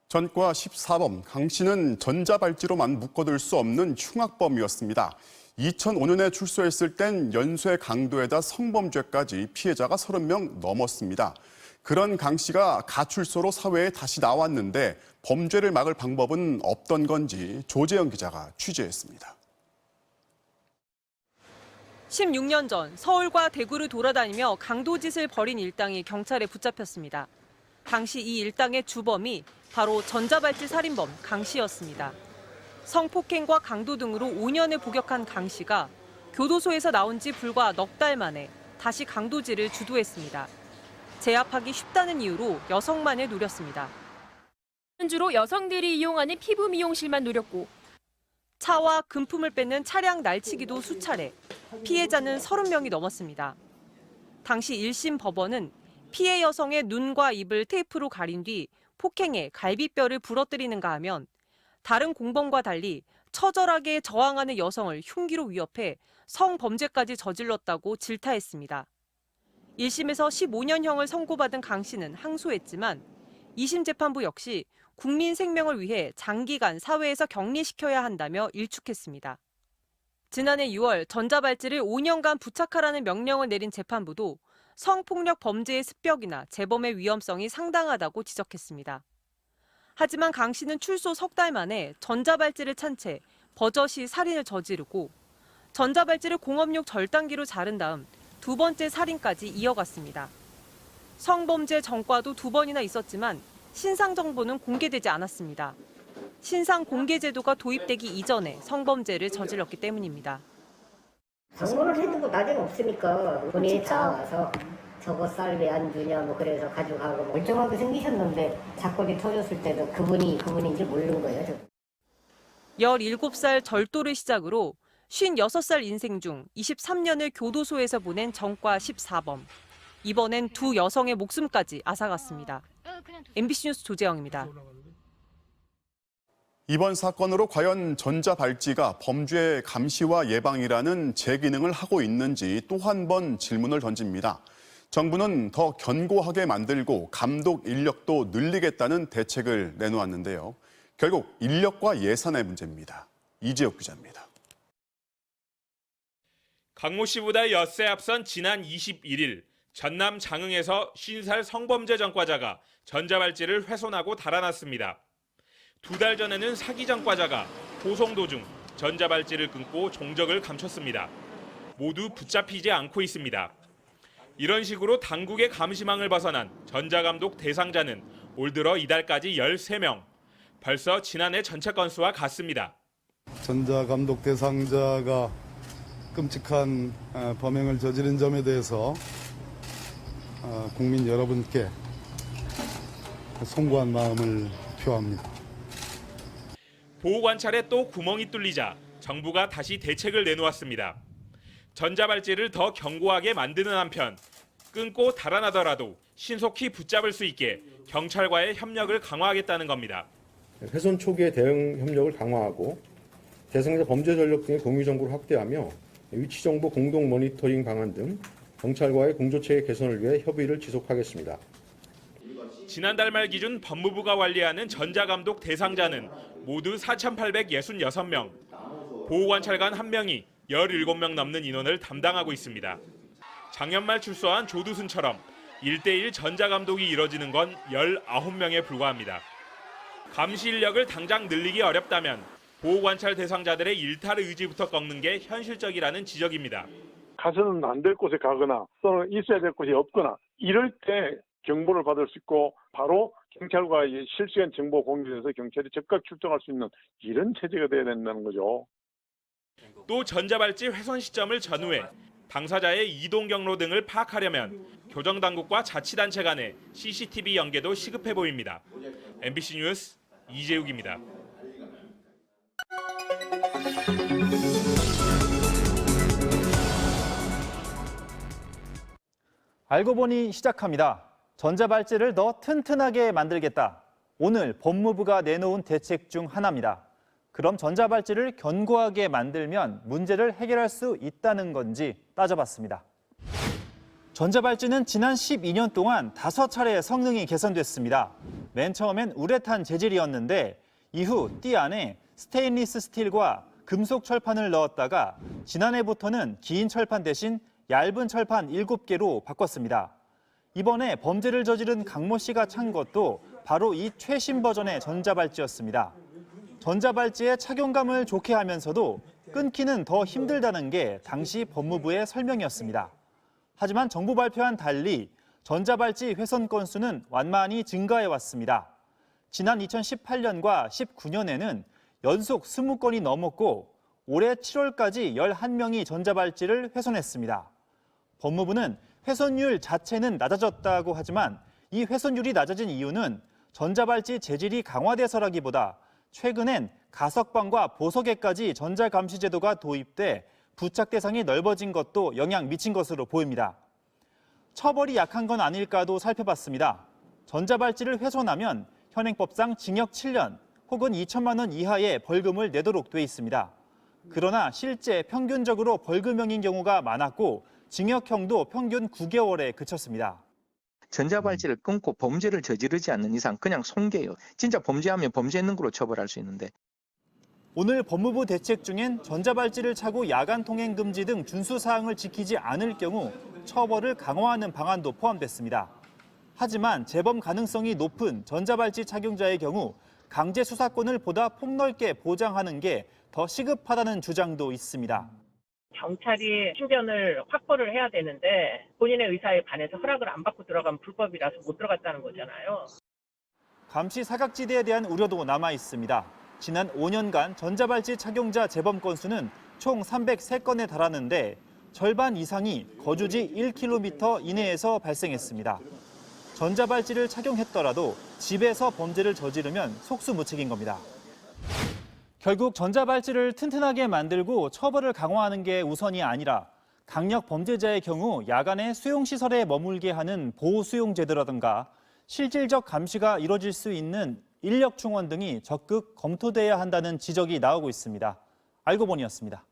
전과 14범 강 씨는 전자발찌로만 묶어둘 수 없는 흉악범이었습니다. 2005년에 출소했을 땐 연쇄 강도에다 성범죄까지 피해자가 30명 넘었습니다. 그런 강 씨가 가출소로 사회에 다시 나왔는데 범죄를 막을 방법은 없던 건지 조재영 기자가 취재했습니다. 16년 전 서울과 대구를 돌아다니며 강도짓을 벌인 일당이 경찰에 붙잡혔습니다. 당시 이 일당의 주범이 바로 전자발찌 살인범 강 씨였습니다. 성폭행과 강도 등으로 5년을 복역한 강 씨가 교도소에서 나온 지 불과 넉 달 만에 다시 강도질을 주도했습니다. 제압하기 쉽다는 이유로 여성만을 노렸습니다. 주로 여성들이 이용하는 피부 미용실만 노렸고 차와 금품을 뺏는 차량 날치기도 수차례, 피해자는 30명이 넘었습니다. 당시 1심 법원은 피해 여성의 눈과 입을 테이프로 가린 뒤 폭행해 갈비뼈를 부러뜨리는가 하면 다른 공범과 달리 처절하게 저항하는 여성을 흉기로 위협해 성범죄까지 저질렀다고 질타했습니다. 1심에서 15년형을 선고받은 강 씨는 항소했지만 2심 재판부 역시 국민 생명을 위해 장기간 사회에서 격리시켜야 한다며 일축했습니다. 지난해 6월 전자발찌를 5년간 부착하라는 명령을 내린 재판부도 성폭력 범죄의 습벽이나 재범의 위험성이 상당하다고 지적했습니다. 하지만 강 씨는 출소 석 달 만에 전자발찌를 찬 채 버젓이 살인을 저지르고 전자발찌를 공업용 절단기로 자른 다음 두 번째 살인까지 이어갔습니다. 성범죄 전과도 2번이나 있었지만 신상 정보는 공개되지 않았습니다. 신상 공개 제도가 도입되기 이전에 성범죄를 저질렀기 때문입니다. 방문을 해도 뭐 나중 없으니까 본인이 다 와서 저거 쌀 왜 안 주냐 뭐 그래서 가져가고 멀쩡하게 생기셨는데 사건이 터졌을 때도 그분인지 모르는 거예요. 17살 절도를 시작으로 56살 인생 중 23년을 교도소에서 보낸 전과 14범. 이번엔 두 여성의 목숨까지 앗아갔습니다. MBC 뉴스 조재영입니다. 이번 사건으로 과연 전자발찌가 범죄 감시와 예방이라는 재기능을 하고 있는지 또 한 번 질문을 던집니다. 정부는 더 견고하게 만들고 감독 인력도 늘리겠다는 대책을 내놓았는데요. 결국 인력과 예산의 문제입니다. 이재욱 기자입니다. 강모 씨보다 엿새 앞선 지난 21일 전남 장흥에서 50살 성범죄 전과자가 전자발찌를 훼손하고 달아났습니다. 2달 전에는 사기 전과자가 호송 도중 전자발찌를 끊고 종적을 감췄습니다. 모두 붙잡히지 않고 있습니다. 이런 식으로 당국의 감시망을 벗어난 전자감독 대상자는 올 들어 이달까지 13명. 벌써 지난해 전체 건수와 같습니다. 전자감독 대상자가 끔찍한 범행을 저지른 점에 대해서 국민 여러분께 송구한 마음을 표합니다. 보호관찰에 또 구멍이 뚫리자 정부가 다시 대책을 내놓았습니다. 전자발찌를 더 견고하게 만드는 한편 끊고 달아나더라도 신속히 붙잡을 수 있게 경찰과의 협력을 강화하겠다는 겁니다. 훼손 초기의 대응 협력을 강화하고 대상자 범죄 전력 등의 공유 정보를 확대하며 위치 정보 공동 모니터링 방안 등 경찰과의 공조체계 개선을 위해 협의를 지속하겠습니다. 지난달 말 기준 법무부가 관리하는 전자감독 대상자는 모두 4,866명. 보호관찰관 1명이 17명 넘는 인원을 담당하고 있습니다. 작년 말 출소한 조두순처럼 1대1 전자감독이 이뤄지는 건 19명에 불과합니다. 감시 인력을 당장 늘리기 어렵다면 보호관찰 대상자들의 일탈 의지부터 꺾는 게 현실적이라는 지적입니다. 가서는 안 될 곳에 가거나 또는 있어야 될 곳이 없거나 이럴 때 경보를 받을 수 있고 바로 경찰과 실시간 정보 공유해서 경찰이 즉각 출동할 수 있는 이런 체제가 돼야 된다는 거죠. 또 전자발찌 훼손 시점을 전후해 당사자의 이동 경로 등을 파악하려면 교정당국과 자치단체 간의 CCTV 연계도 시급해 보입니다. MBC 뉴스 이재욱입니다. 알고 보니 시작합니다. 전자발찌를 더 튼튼하게 만들겠다. 오늘 법무부가 내놓은 대책 중 하나입니다. 그럼 전자발찌를 견고하게 만들면 문제를 해결할 수 있다는 건지 따져봤습니다. 전자발찌는 지난 12년 동안 5차례 성능이 개선됐습니다. 맨 처음엔 우레탄 재질이었는데 이후 띠 안에 스테인리스 스틸과 금속 철판을 넣었다가 지난해부터는 긴 철판 대신 얇은 철판 7개로 바꿨습니다. 이번에 범죄를 저지른 강모 씨가 찬 것도 바로 이 최신 버전의 전자발찌였습니다. 전자발찌의 착용감을 좋게 하면서도 끊기는 더 힘들다는 게 당시 법무부의 설명이었습니다. 하지만 정부 발표와는 달리 전자발찌 훼손 건수는 완만히 증가해 왔습니다. 지난 2018년과 19년에는 연속 20건이 넘었고 올해 7월까지 11명이 전자발찌를 훼손했습니다. 법무부는 훼손율 자체는 낮아졌다고 하지만 이 훼손율이 낮아진 이유는 전자발찌 재질이 강화돼서라기보다 최근엔 가석방과 보석에까지 전자감시 제도가 도입돼 부착 대상이 넓어진 것도 영향 미친 것으로 보입니다. 처벌이 약한 건 아닐까도 살펴봤습니다. 전자발찌를 훼손하면 현행법상 징역 7년 혹은 2천만 원 이하의 벌금을 내도록 돼 있습니다. 그러나 실제 평균적으로 벌금형인 경우가 많았고 징역형도 평균 9개월에 그쳤습니다. 전자발찌를 끊고 범죄를 저지르지 않는 이상 그냥 손괴요. 진짜 범죄하면 범죄했는 걸로 처벌할 수 있는데. 오늘 법무부 대책 중엔 전자발찌를 차고 야간 통행 금지 등 준수 사항을 지키지 않을 경우 처벌을 강화하는 방안도 포함됐습니다. 하지만 재범 가능성이 높은 전자발찌 착용자의 경우 강제 수사권을 보다 폭넓게 보장하는 게 더 시급하다는 주장도 있습니다. 경찰이 신변을 확보를 해야 되는데 본인의 의사에 반해서 허락을 안 받고 들어가면 불법이라서 못 들어갔다는 거잖아요. 감시 사각지대에 대한 우려도 남아 있습니다. 지난 5년간 전자발찌 착용자 재범 건수는 총 303건에 달하는데 절반 이상이 거주지 1km 이내에서 발생했습니다. 전자발찌를 착용했더라도 집에서 범죄를 저지르면 속수무책인 겁니다. 결국 전자발찌를 튼튼하게 만들고 처벌을 강화하는 게 우선이 아니라 강력 범죄자의 경우 야간에 수용시설에 머물게 하는 보호수용제도라든가 실질적 감시가 이뤄질 수 있는 인력 충원 등이 적극 검토돼야 한다는 지적이 나오고 있습니다. 알고 보니였습니다.